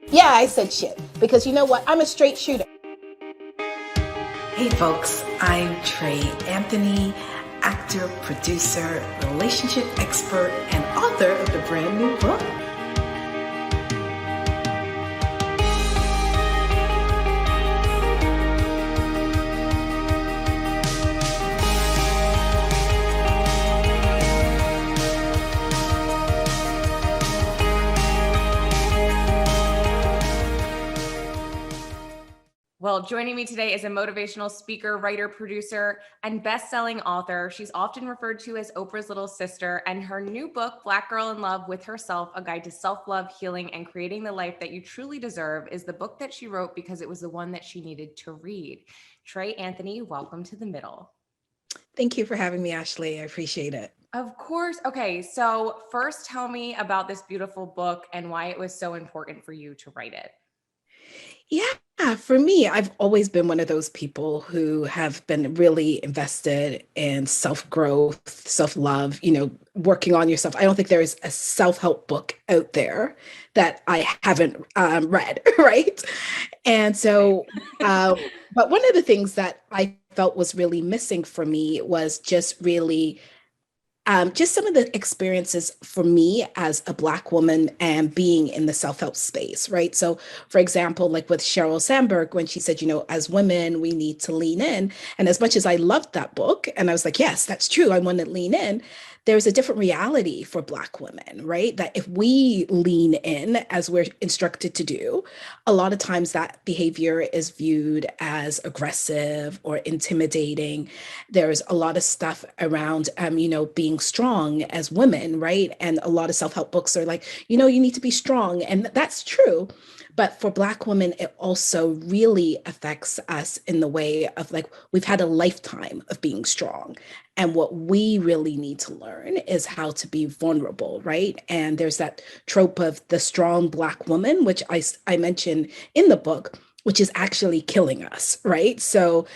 Yeah, I said shit because you know what? I'm a straight shooter. Hey folks, I'm Trey Anthony, actor, producer, relationship expert, and author of the brand new book. Well, joining me today is a motivational speaker, writer, producer, and best-selling author. She's often referred to as Oprah's little sister, and her new book, Black Girl in Love with Herself, A Guide to Self-Love, Healing, and Creating the Life That You Truly Deserve, is the book that she wrote because it was the one that she needed to read. Trey Anthony, welcome to the middle. Thank you for having me, Ashley. I appreciate it. Of course. Okay, so first tell me about this beautiful book and why it was so important for you to write it. Yeah, for me, I've always been one of those people who have been really invested in self-growth, self-love, working on yourself. I don't think there is a self-help book out there that I haven't read, right? And so, but one of the things that I felt was really missing for me was just really just some of the experiences for me as a Black woman and being in the self-help space, right? So, for example, like with Sheryl Sandberg, when she said, as women, we need to lean in. And as much as I loved that book, and I was like, yes, that's true, I want to lean in, there's a different reality for Black women, right? That if we lean in as we're instructed to do, a lot of times that behavior is viewed as aggressive or intimidating. There's a lot of stuff around, being strong as women, right? And a lot of self-help books are like, you need to be strong. And that's true. But for Black women, it also really affects us in the way of like, we've had a lifetime of being strong. And what we really need to learn is how to be vulnerable, right? And there's that trope of the strong Black woman, which I mentioned in the book, which is actually killing us, right? So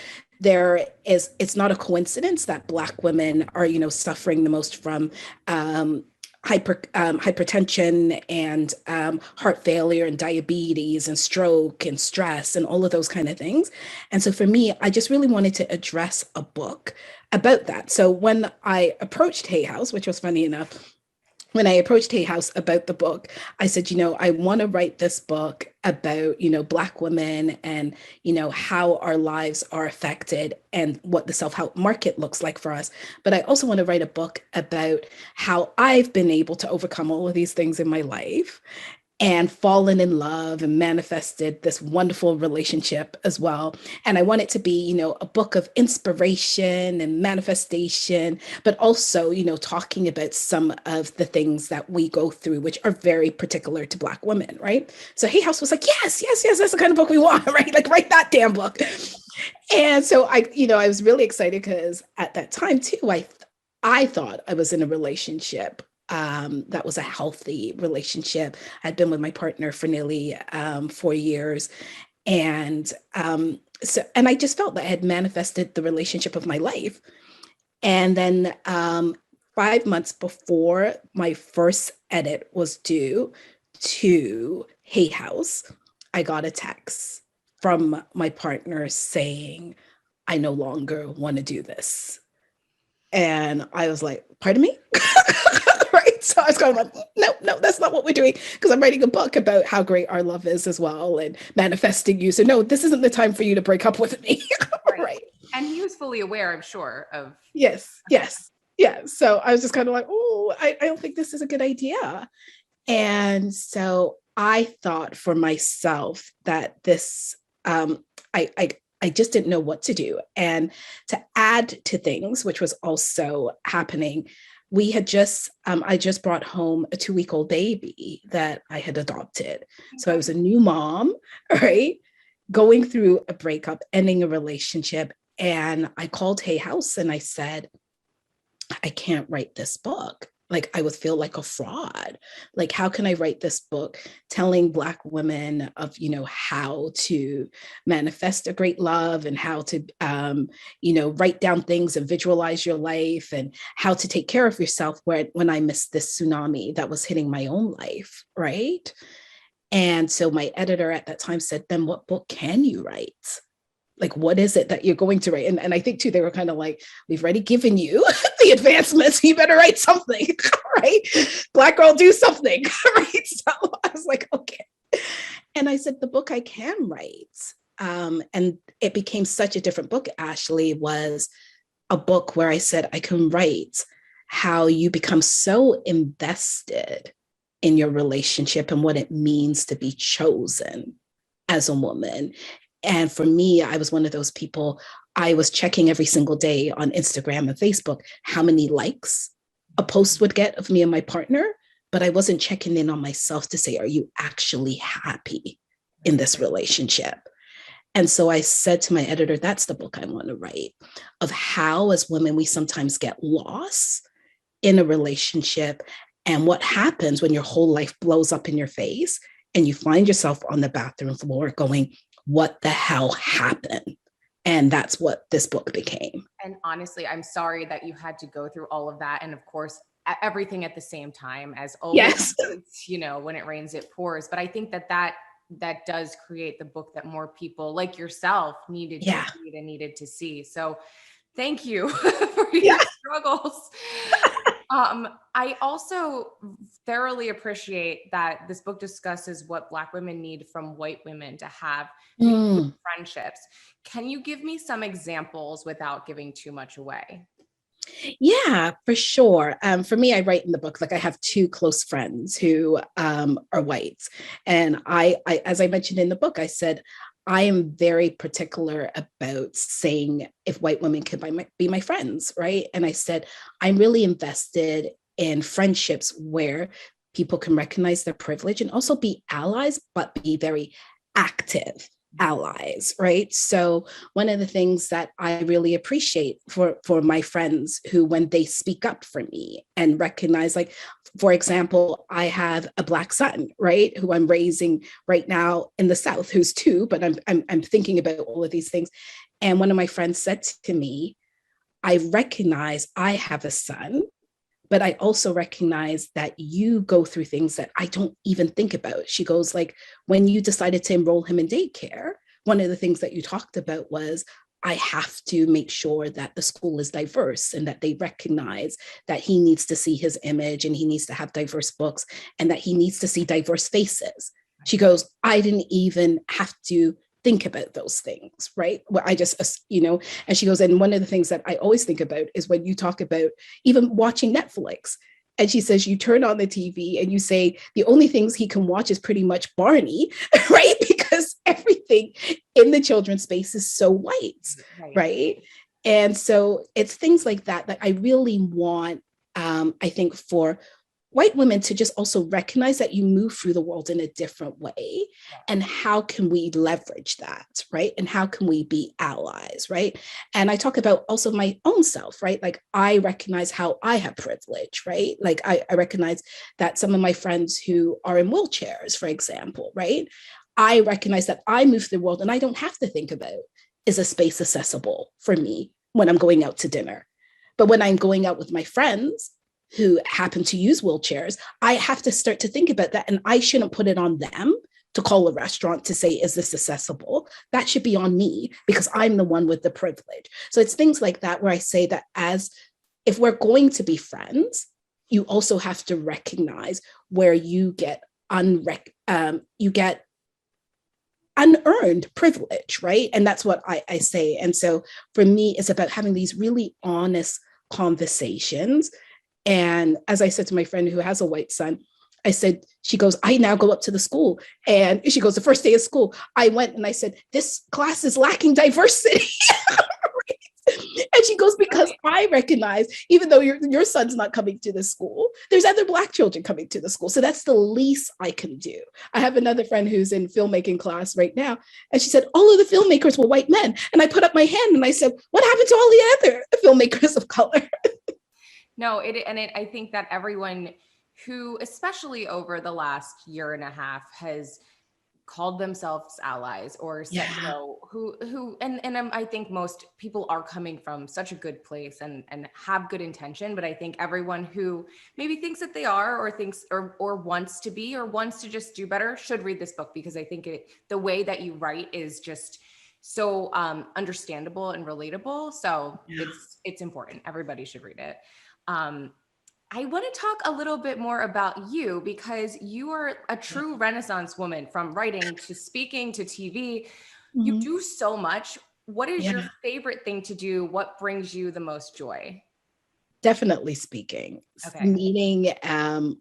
it's not a coincidence that Black women are, suffering the most from hypertension and heart failure and diabetes and stroke and stress and all of those kind of things. And so for me, I just really wanted to address a book about that. So when I approached Hay House, which was funny enough, when I approached Hay House about the book, I said, I want to write this book about, Black women and, how our lives are affected and what the self-help market looks like for us. But I also want to write a book about how I've been able to overcome all of these things in my life and fallen in love and manifested this wonderful relationship as well. And I want it to be, a book of inspiration and manifestation, but also, talking about some of the things that we go through, which are very particular to Black women, right? So Hay House was like, yes, that's the kind of book we want, right? Like, write that damn book. And so I was really excited because at that time too, I thought I was in a relationship that was a healthy relationship. I'd been with my partner for nearly 4 years. And and I just felt that I had manifested the relationship of my life. And then 5 months before my first edit was due to Hay House, I got a text from my partner saying, I no longer want to do this. And I was like, pardon me? Right. So I was going like, no, that's not what we're doing. Because I'm writing a book about how great our love is as well and manifesting you. So no, this isn't the time for you to break up with me. Right. And he was fully aware, I'm sure, of. Yes. Yeah. So I was just kind of like, oh, I don't think this is a good idea. And so I thought for myself that this, I just didn't know what to do. And to add to things, which was also happening, we had I just brought home a 2-week-old baby that I had adopted. So I was a new mom, right? Going through a breakup, ending a relationship. And I called Hay House and I said, I can't write this book. like I would feel like a fraud. Like, how can I write this book telling Black women of, how to manifest a great love and how to, write down things and visualize your life and how to take care of yourself when I missed this tsunami that was hitting my own life, right? And so my editor at that time said, then what book can you write? Like, what is it that you're going to write? And I think too, they were kind of like, we've already given you the advancements. You better write something, right? Black girl, do something, right? So I was like, okay. And I said, the book I can write. And it became such a different book, Ashley, was a book where I said, I can write how you become so invested in your relationship and what it means to be chosen as a woman. And for me, I was one of those people, I was checking every single day on Instagram and Facebook how many likes a post would get of me and my partner, but I wasn't checking in on myself to say, are you actually happy in this relationship? And so I said to my editor, that's the book I want to write, of how as women, we sometimes get lost in a relationship and what happens when your whole life blows up in your face and you find yourself on the bathroom floor going, what the hell happened? And that's what this book became. And honestly, I'm sorry that you had to go through all of that. And of course, everything at the same time, as always, yes. When it rains, it pours. But I think that does create the book that more people like yourself needed to read and needed to see. So thank you for your struggles. I also thoroughly appreciate that this book discusses what Black women need from white women to have friendships. Can you give me some examples without giving too much away? Yeah, for sure. For me, I write in the book, like I have two close friends who are whites. And I, as I mentioned in the book, I said, I am very particular about saying if white women could be my friends, right? And I said, I'm really invested in friendships where people can recognize their privilege and also be allies, but be very active allies, right? So one of the things that I really appreciate for my friends who, when they speak up for me and recognize, like, for example, I have a Black son, right, who I'm raising right now in the South, who's 2, but I'm thinking about all of these things. And one of my friends said to me, I recognize I have a son, but I also recognize that you go through things that I don't even think about. She goes, like, when you decided to enroll him in daycare, one of the things that you talked about was, I have to make sure that the school is diverse and that they recognize that he needs to see his image and he needs to have diverse books and that he needs to see diverse faces. She goes, I didn't even have to think about those things, right? Well, I just, and she goes, and one of the things that I always think about is when you talk about even watching Netflix. And she says, you turn on the TV and you say, the only things he can watch is pretty much Barney, right? Because everything in the children's space is so white, right? And so it's things like that I really want, I think, for white women to just also recognize that you move through the world in a different way. And how can we leverage that, right? And how can we be allies, right? And I talk about also my own self, right? Like, I recognize how I have privilege, right? Like, I recognize that some of my friends who are in wheelchairs, for example, right? I recognize that I move through the world and I don't have to think about, is a space accessible for me when I'm going out to dinner? But when I'm going out with my friends who happen to use wheelchairs, I have to start to think about that. And I shouldn't put it on them to call a restaurant to say, is this accessible? That should be on me because I'm the one with the privilege. So it's things like that where I say that if we're going to be friends, you also have to recognize where you get unearned privilege, right? And that's what I say. And so for me, it's about having these really honest conversations. And as I said to my friend who has a white son, I said, she goes, I now go up to the school. And she goes, the first day of school, I went and I said, this class is lacking diversity. And she goes, because I recognize, even though your son's not coming to the school, there's other Black children coming to the school. So that's the least I can do. I have another friend who's in filmmaking class right now. And she said, all of the filmmakers were white men. And I put up my hand and I said, what happened to all the other filmmakers of color? No, I think that everyone who, especially over the last year and a half, has called themselves allies or said, Yeah. you know, I think most people are coming from such a good place and have good intention, but I think everyone who maybe thinks that they are or thinks or wants to be or wants to just do better should read this book, because I think the way that you write is just so understandable and relatable. So Yeah. it's important. Everybody should read it. I want to talk a little bit more about you, because you are a true Renaissance woman, from writing to speaking to TV. You Mhm. do so much. What is Yeah. your favorite thing to do? What brings you the most joy? Definitely speaking, Okay. meeting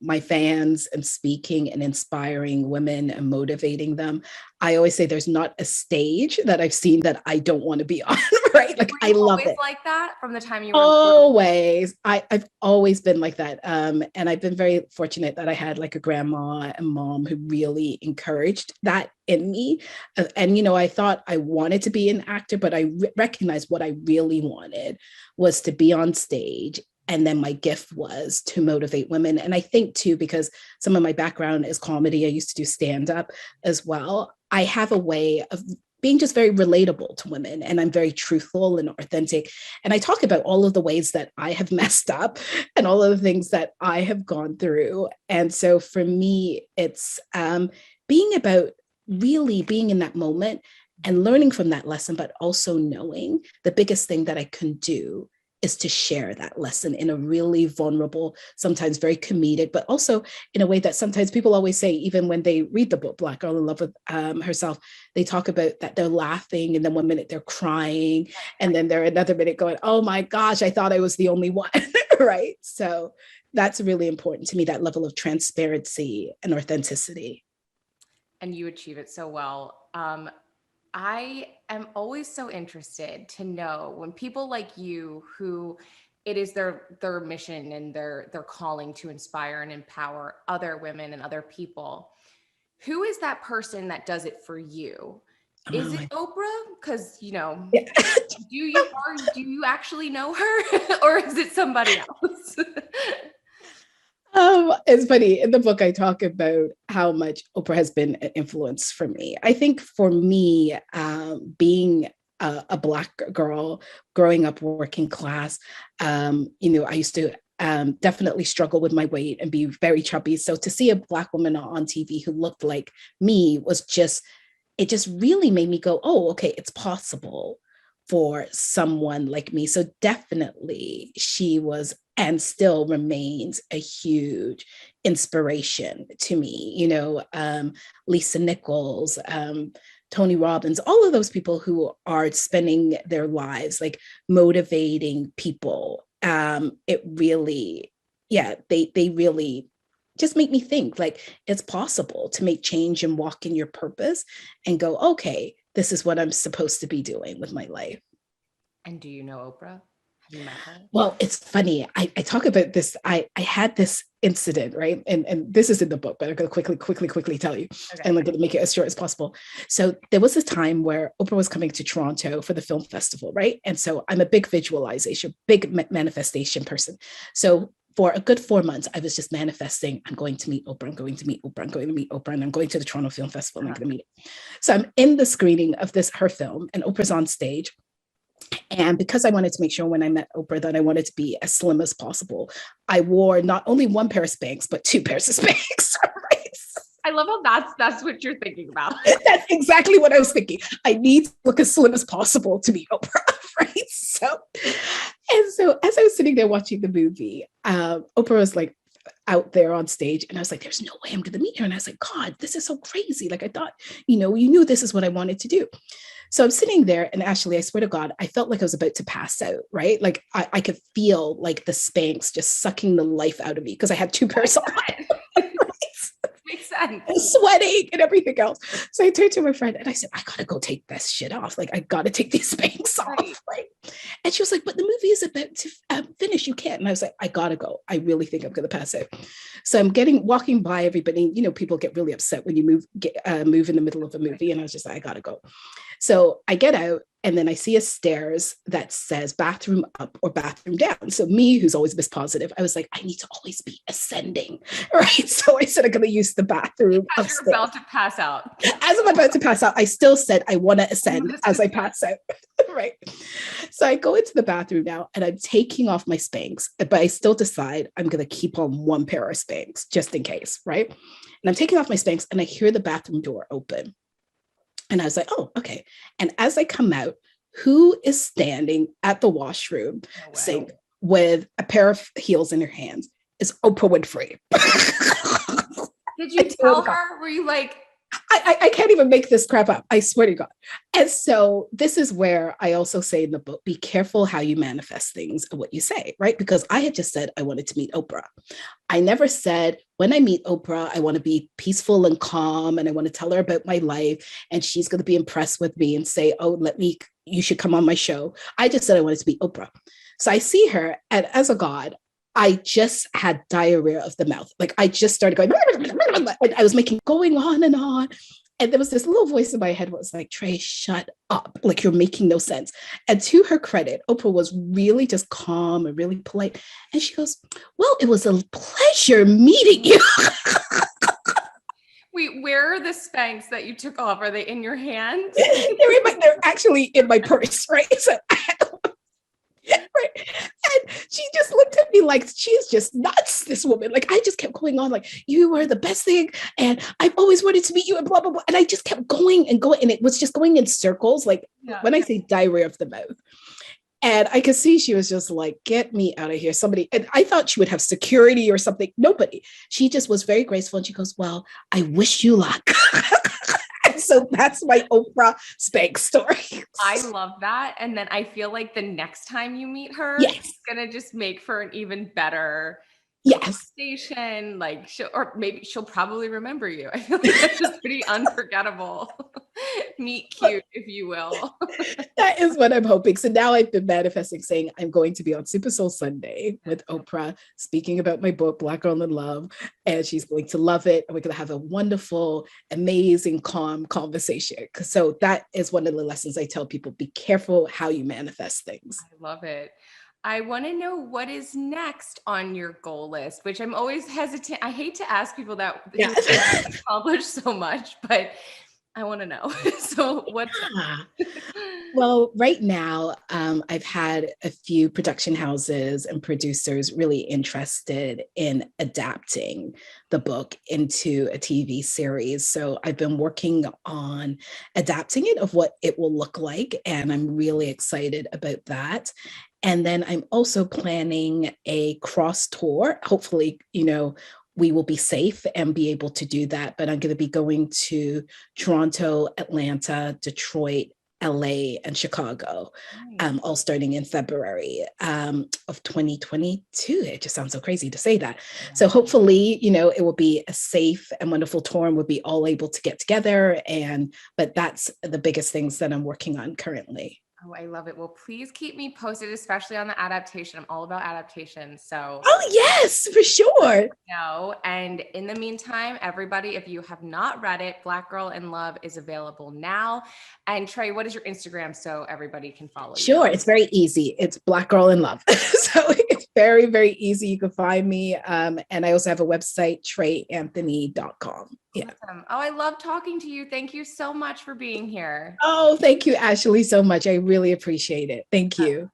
my fans and speaking and inspiring women and motivating them. I always say there's not a stage that I've seen that I don't want to be on, right? Like, Were I you love always it. like that from the time you were little? Always. I've always been like that. And I've been very fortunate that I had like a grandma and mom who really encouraged that in me. And, you know, I thought I wanted to be an actor, but I recognized what I really wanted was to be on stage. And then my gift was to motivate women. And I think too, because some of my background is comedy, I used to do stand-up as well. I have a way of being just very relatable to women, and I'm very truthful and authentic. And I talk about all of the ways that I have messed up and all of the things that I have gone through. And so for me, it's being about really being in that moment and learning from that lesson, but also knowing the biggest thing that I can do is to share that lesson in a really vulnerable, sometimes very comedic, but also in a way that sometimes people always say, even when they read the book, Black Girl in Love with Herself, they talk about that they're laughing and then one minute they're crying and then they're another minute going, oh my gosh, I thought I was the only one, right? So that's really important to me, that level of transparency and authenticity. And you achieve it so well. I am always so interested to know when people like you, who it is their mission and their calling to inspire and empower other women and other people, who is that person that does it for you? Is it Oprah? Because, you know, Yeah. do you actually know her, or is it somebody else? It's funny. In the book, I talk about how much Oprah has been an influence for me. I think for me, being a Black girl, growing up working class, you know, I used to definitely struggle with my weight and be very chubby. So to see a Black woman on TV who looked like me was just, it just really made me go, oh, okay, it's possible for someone like me. So definitely she was and still remains a huge inspiration to me. You know, Lisa Nichols, Tony Robbins, all of those people who are spending their lives like motivating people. It really, yeah, they really just make me think like it's possible to make change and walk in your purpose and go, okay, this is what I'm supposed to be doing with my life. And do you know Oprah? Have you met her? Well, it's funny. I talk about this. I had this incident, right? And this is in the book, but I'm going to quickly tell you. Okay. And I'm going to make it as short as possible. So there was a time where Oprah was coming to Toronto for the film festival, right? And so I'm a big visualization, big manifestation person. So for a good 4 months, I was just manifesting, I'm going to meet Oprah, I'm going to meet Oprah, I'm going to meet Oprah, and I'm going to the Toronto Film Festival, and I'm going to meet her. So I'm in the screening of her film, and Oprah's on stage. And because I wanted to make sure when I met Oprah that I wanted to be as slim as possible, I wore not only one pair of Spanx, but 2 pairs of Spanx. Right? I love how that's what you're thinking about. That's exactly what I was thinking. I need to look as slim as possible to meet Oprah, right? So as I was sitting there watching the movie, Oprah was like out there on stage, and I was like, there's no way I'm going to meet her. And I was like, God, this is so crazy. Like, I thought, you knew this is what I wanted to do. So I'm sitting there, and Ashley, I swear to God, I felt like I was about to pass out, right? Like I could feel like the Spanx just sucking the life out of me because I had 2 pairs on. Makes sense. And sweating and everything else. So I turned to my friend and I said, I gotta go take this shit off. Like, I gotta take these Spanx off. Right. And she was like, but the movie is about to finish. You can't. And I was like, I gotta go. I really think I'm gonna pass out. So I'm walking by everybody. People get really upset when you move in the middle of a movie. And I was just like, I gotta go. So I get out and then I see a stairs that says bathroom up or bathroom down. So me, who's always Miss Positive, I was like, I need to always be ascending, right? So I said I'm going to use the bathroom As upstairs. you're about to pass out. As I'm about to pass out, I still said I want to ascend as I pass out, right? So I go into the bathroom now and I'm taking off my Spanx, but I still decide I'm going to keep on one pair of Spanx just in case, right? And I'm taking off my Spanx and I hear the bathroom door open. And I was like, oh, okay. And as I come out, who is standing at the washroom sink with a pair of heels in her hands? Is Oprah Winfrey. Did you tell her? Were you like, I can't even make this crap up. I swear to God. And so this is where I also say in the book, be careful how you manifest things and what you say, right? Because I had just said I wanted to meet Oprah. I never said when I meet Oprah, I want to be peaceful and calm and I want to tell her about my life and she's going to be impressed with me and say, oh, you should come on my show. I just said I wanted to meet Oprah. So I see her and as a God, I just had diarrhea of the mouth. Like I just started going, and I was going on. And there was this little voice in my head that was like, Trey, shut up. Like you're making no sense. And to her credit, Oprah was really just calm and really polite. And she goes, well, it was a pleasure meeting you. wait, where are the Spanx that you took off? Are they in your hand? They're actually in my purse, right? So right. And she just looked at me like she's just nuts, this woman. Like I just kept going on like, you were the best thing. And I've always wanted to meet you and blah, blah, blah. And I just kept going and going. And it was just going in circles. Like when I say diarrhea of the mouth. And I could see she was just like, get me out of here. Somebody, and I thought she would have security or something. Nobody. She just was very graceful. And she goes, well, I wish you luck. So that's my Oprah Spanx story. I love that. And then I feel like the next time you meet her, it's going to just make for an even better conversation. Like maybe she'll probably remember you. I feel like that's just pretty unforgettable. Meet cute, if you will. That is what I'm hoping. So now I've been manifesting saying I'm going to be on Super Soul Sunday with Oprah speaking about my book, Black Girl in Love, and she's going to love it. And we're going to have a wonderful, amazing, calm conversation. So that is one of the lessons I tell people, be careful how you manifest things. I love it. I want to know what is next on your goal list, which I'm always hesitant. I hate to ask people that accomplish so much, but I want to know. So what's Well, right now, I've had a few production houses and producers really interested in adapting the book into a TV series. So I've been working on adapting it of what it will look like. And I'm really excited about that. And then I'm also planning a cross tour. Hopefully, we will be safe and be able to do that. But I'm going to be going to Toronto, Atlanta, Detroit, LA, and Chicago, all starting in February of 2022. It just sounds so crazy to say that. Yeah. So hopefully, it will be a safe and wonderful tour and we'll be all able to get together. But that's the biggest things that I'm working on currently. Oh, I love it. Well, please keep me posted, especially on the adaptation. I'm all about adaptation. So, oh yes, for sure. And in the meantime, everybody, if you have not read it, Black Girl in Love is available now. And Trey, what is your Instagram so everybody can follow you? Sure, it's very easy. It's Black Girl in Love. So it's very, very easy. You can find me. And I also have a website, treyanthony.com. Yeah. Awesome. Oh, I love talking to you. Thank you so much for being here. Oh, thank you, Ashley, so much. I really appreciate it. Thank you.